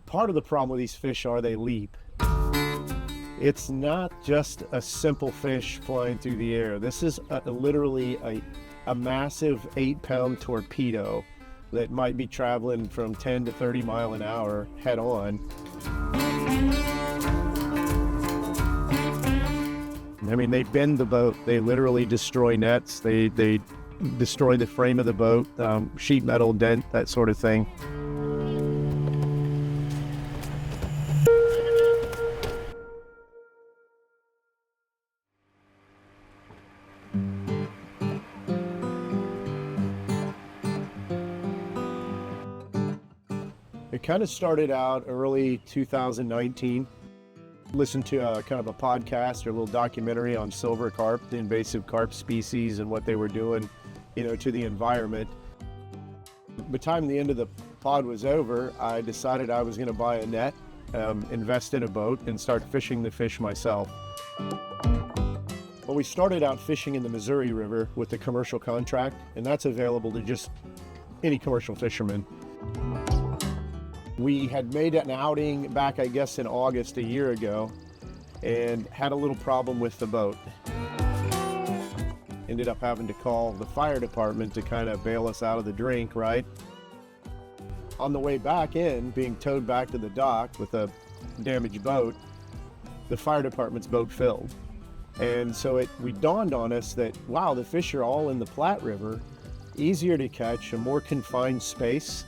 part of the problem with these fish are they leap. It's not just a simple fish flying through the air. This is literally a massive 8-pound torpedo that might be traveling from 10 to 30 mile an hour head on. I mean, they bend the boat. They literally destroy nets. They destroy the frame of the boat, sheet metal dent, that sort of thing. It kind of started out early 2019. Listened to kind of a podcast or a little documentary on silver carp, the invasive carp species, and what they were doing, to the environment. By the time the end of the pod was over, I decided I was going to buy a net, invest in a boat, and start fishing the fish myself. Well, we started out fishing in the Missouri River with a commercial contract, and that's available to just any commercial fisherman. We had made an outing back, I guess, in August a year ago, and had a little problem with the boat. Ended up having to call the fire department to kind of bail us out of the drink, right? On the way back in, being towed back to the dock with a damaged boat, the fire department's boat filled. And so we dawned on us that, wow, the fish are all in the Platte River, easier to catch, a more confined space,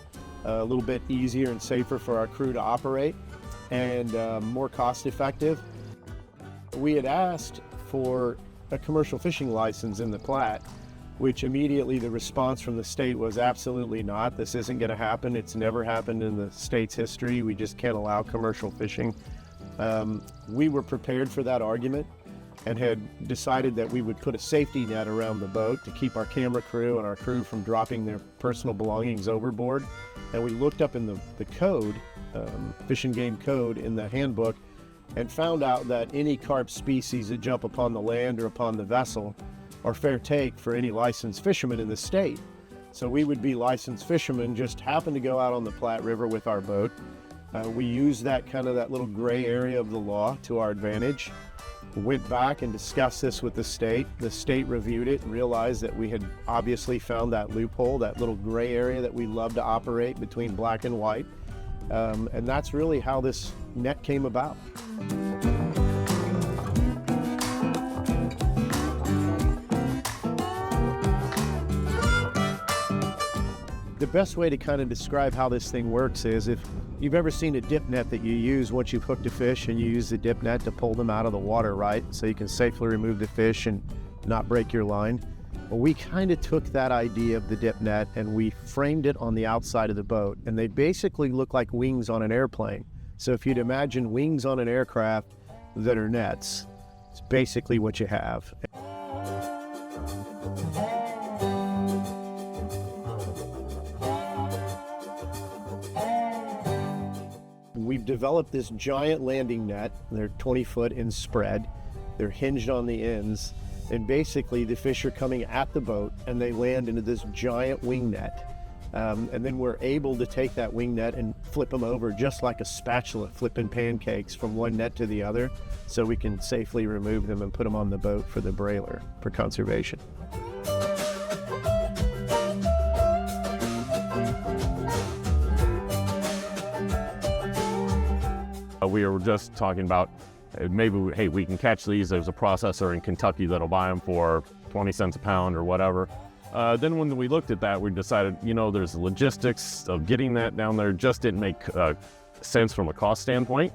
a little bit easier and safer for our crew to operate, and more cost effective. We had asked for a commercial fishing license in the Platte, which immediately the response from the state was absolutely not. This isn't going to happen. It's never happened in the state's history. We just can't allow commercial fishing. We were prepared for that argument and had decided that we would put a safety net around the boat to keep our camera crew and our crew from dropping their personal belongings overboard. And we looked up in the code, Fish and Game Code in the handbook, and found out that any carp species that jump upon the land or upon the vessel are fair take for any licensed fisherman in the state. So we would be licensed fishermen, just happen to go out on the Platte River with our boat. We used that little gray area of the law to our advantage. Went back and discussed this with the state. The state reviewed it and realized that we had obviously found that loophole, that little gray area that we love to operate between black and white. And that's really how this net came about. The best way to kind of describe how this thing works is if you've ever seen a dip net that you use once you've hooked a fish and you use the dip net to pull them out of the water, right? So you can safely remove the fish and not break your line. Well, we kind of took that idea of the dip net and we framed it on the outside of the boat, and they basically look like wings on an airplane. So if you'd imagine wings on an aircraft that are nets, it's basically what you have. We've developed this giant landing net. They're 20 foot in spread. They're hinged on the ends. And basically the fish are coming at the boat and they land into this giant wing net. And then we're able to take that wing net and flip them over just like a spatula flipping pancakes from one net to the other, so we can safely remove them and put them on the boat for the brailer for conservation. We were just talking about maybe, we can catch these. There's a processor in Kentucky that'll buy them for 20 cents a pound or whatever. Then when we looked at that, we decided, there's logistics of getting that down there just didn't make sense from a cost standpoint.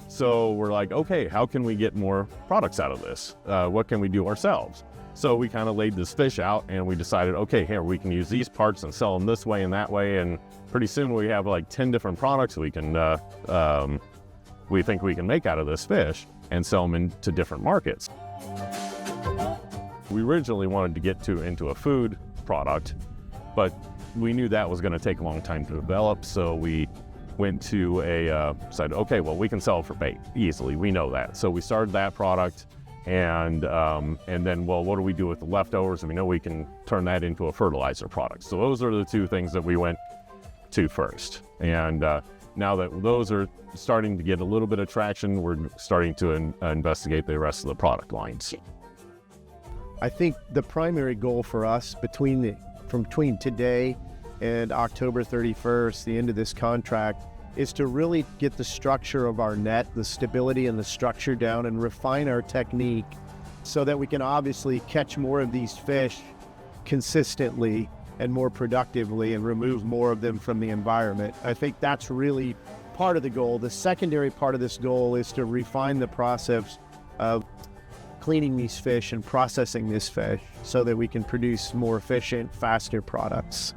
So we're like, okay, how can we get more products out of this? What can we do ourselves? So we kind of laid this fish out and we decided, okay, here, we can use these parts and sell them this way and that way. And pretty soon we have like 10 different products we think we can make out of this fish and sell them into different markets. We originally wanted to get into a food product, but we knew that was going to take a long time to develop. So we went to said, okay, well, we can sell it for bait easily. We know that. So we started that product, and then, well, what do we do with the leftovers? And we know we can turn that into a fertilizer product. So those are the two things that we went to first. And now that those are starting to get a little bit of traction, we're starting to investigate the rest of the product lines. I think the primary goal for us between today and October 31st, the end of this contract, is to really get the structure of our net, the stability and the structure down, and refine our technique so that we can obviously catch more of these fish consistently and more productively and remove more of them from the environment. I think that's really part of the goal. The secondary part of this goal is to refine the process of cleaning these fish and processing this fish so that we can produce more efficient, faster products.